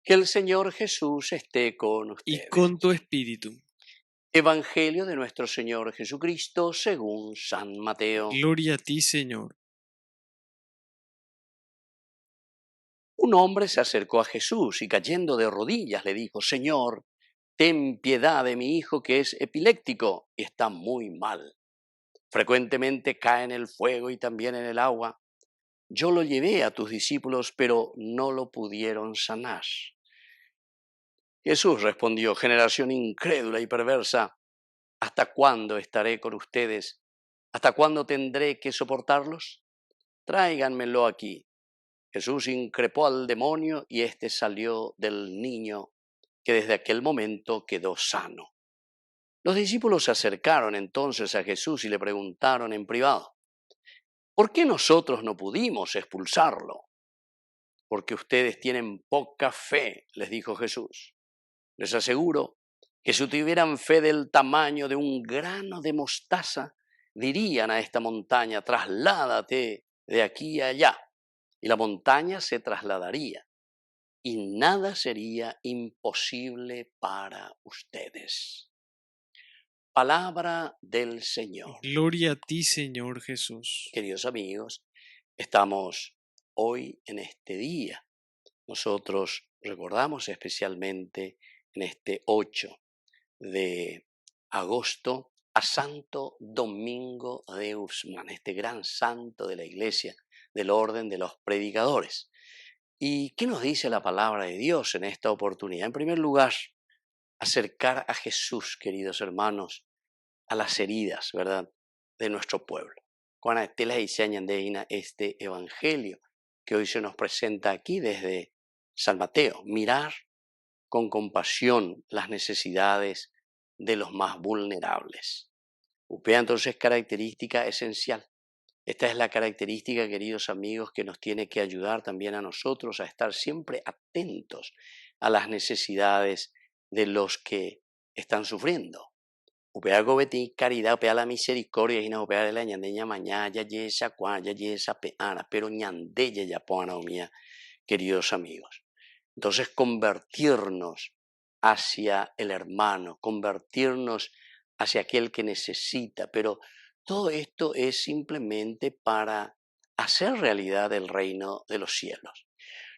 Que el Señor Jesús esté con y ustedes. con tu espíritu. Evangelio de nuestro Señor Jesucristo según San Mateo. Gloria a ti, Señor. Un hombre se acercó a Jesús y cayendo de rodillas le dijo: Señor, ten piedad de mi hijo que es epiléptico y está muy mal. Frecuentemente cae en el fuego y también en el agua. Yo lo llevé a tus discípulos, pero no lo pudieron sanar. Jesús respondió: generación incrédula y perversa, ¿hasta cuándo estaré con ustedes? ¿Hasta cuándo tendré que soportarlos? Tráiganmelo aquí. Jesús increpó al demonio y éste salió del niño, que desde aquel momento quedó sano. Los discípulos se acercaron entonces a Jesús y le preguntaron en privado: ¿por qué nosotros no pudimos expulsarlo? Porque ustedes tienen poca fe, les dijo Jesús. Les aseguro que si tuvieran fe del tamaño de un grano de mostaza, dirían a esta montaña: trasládate de aquí a allá, y la montaña se trasladaría, y nada sería imposible para ustedes. Palabra del Señor. Gloria a ti, Señor Jesús. Queridos amigos, estamos hoy en este día. Nosotros recordamos especialmente en este 8 de agosto a Santo Domingo de Guzmán, este gran santo de la Iglesia del orden de los predicadores. ¿Y qué nos dice la palabra de Dios en esta oportunidad? En primer lugar, acercar a Jesús, queridos hermanos, a las heridas, ¿verdad?, de nuestro pueblo. Cuando Estela diseñan de este evangelio que hoy se nos presenta aquí desde San Mateo, mirar con compasión las necesidades de los más vulnerables. UPEA entonces característica esencial. Esta es la característica, queridos amigos, que nos tiene que ayudar también a nosotros a estar siempre atentos a las necesidades de los que están sufriendo. UPEA gobeti caridad, UPEA la misericordia, y no UPEA de la ñandeña mañana, ya yesa cuan, ya yesa peana, pero ñandella ya pona mía, queridos amigos. Entonces convertirnos hacia el hermano, convertirnos hacia aquel que necesita, pero todo esto es simplemente para hacer realidad el reino de los cielos.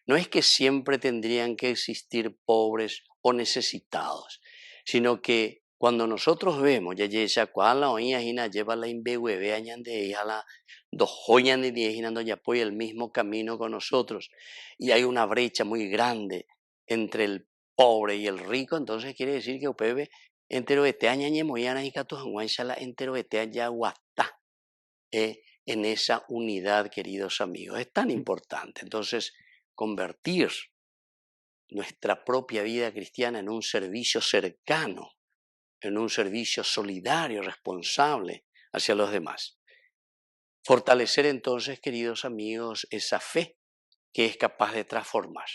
No es que siempre tendrían que existir pobres o necesitados, sino que cuando nosotros vemos, ya ya cual la oía hina lleva la imbehueve añande hija la dos joyan de diez hinando ya apoya el mismo camino con nosotros y hay una brecha muy grande entre el pobre y el rico, entonces quiere decir que upebe entero este añañe moyana y catus anguanchala entero este allá guatá en esa unidad, queridos amigos. Es tan importante. Entonces, convertir nuestra propia vida cristiana en un servicio cercano, en un servicio solidario, responsable hacia los demás. Fortalecer entonces, queridos amigos, esa fe que es capaz de transformar.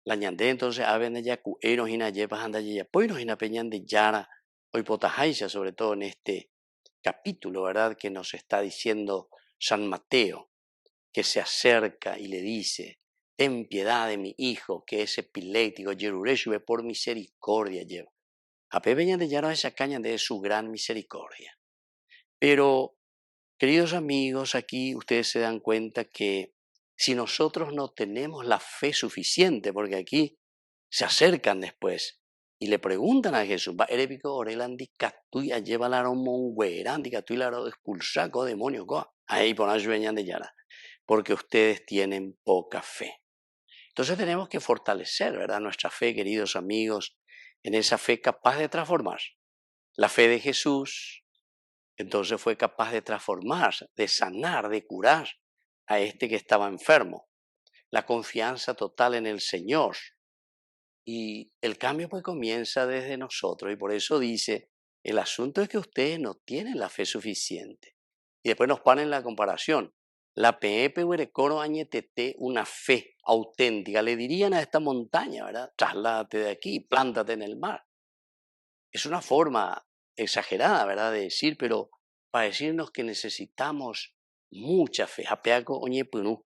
La ñande entonces aben ya cueros y nayepas anda ya poiros y na peñan de yara hoy potajaisa, sobre todo en este capítulo, ¿verdad?, que nos está diciendo San Mateo, que se acerca y le dice: ten piedad de mi hijo que es epiléptico, Yerureshue, por misericordia lleva. A peñan de yara esa caña de su gran misericordia. Pero, queridos amigos, aquí ustedes se dan cuenta que si nosotros no tenemos la fe suficiente, porque aquí se acercan después y le preguntan a Jesús: va erépico orelandi catuya lleva la monguerandi catuya la expulsaco demonio coa. Ahí ponen veñan de yara, porque ustedes tienen poca fe. Entonces tenemos que fortalecer, ¿verdad?, nuestra fe, queridos amigos, en esa fe capaz de transformar. La fe de Jesús entonces fue capaz de transformar, de sanar, de curar a este que estaba enfermo. La confianza total en el Señor. Y el cambio pues comienza desde nosotros y por eso dice: el asunto es que ustedes no tienen la fe suficiente. Y después nos ponen la comparación. La PEP Huerecoro Añetete, una fe auténtica, le dirían a esta montaña, ¿verdad? Trasládate de aquí, plántate en el mar. Es una forma exagerada, ¿verdad?, de decir, pero para decirnos que necesitamos mucha fe. Japeaco Oñepunú.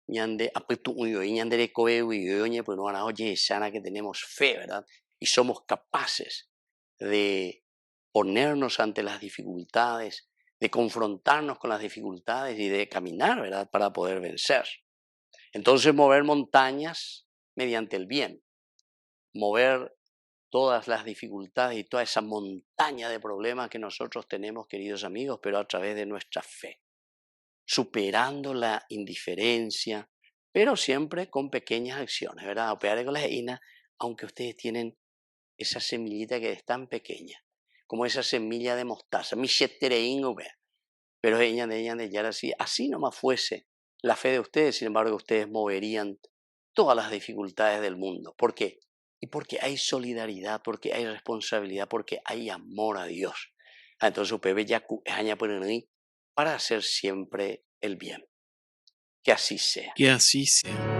ñande apetu'uyoí ñanderekoveguiyoñe, pues no van a oye sana que tenemos fe, ¿verdad? Y somos capaces de ponernos ante las dificultades, de confrontarnos con las dificultades y de caminar, ¿verdad? Para poder vencer. Entonces, mover montañas mediante el bien, mover todas las dificultades y toda esa montaña de problemas que nosotros tenemos, queridos amigos, pero a través de nuestra fe, superando la indiferencia, pero siempre con pequeñas acciones, ¿verdad? Operar con las INA, aunque ustedes tienen esa semillita que es tan pequeña, como esa semilla de mostaza, pero ella de ya así nomás fuese la fe de ustedes, sin embargo, ustedes moverían todas las dificultades del mundo. ¿Por qué? Y porque hay solidaridad, porque hay responsabilidad, porque hay amor a Dios. Entonces, ustedes ya para hacer siempre el bien. Que así sea. Que así sea.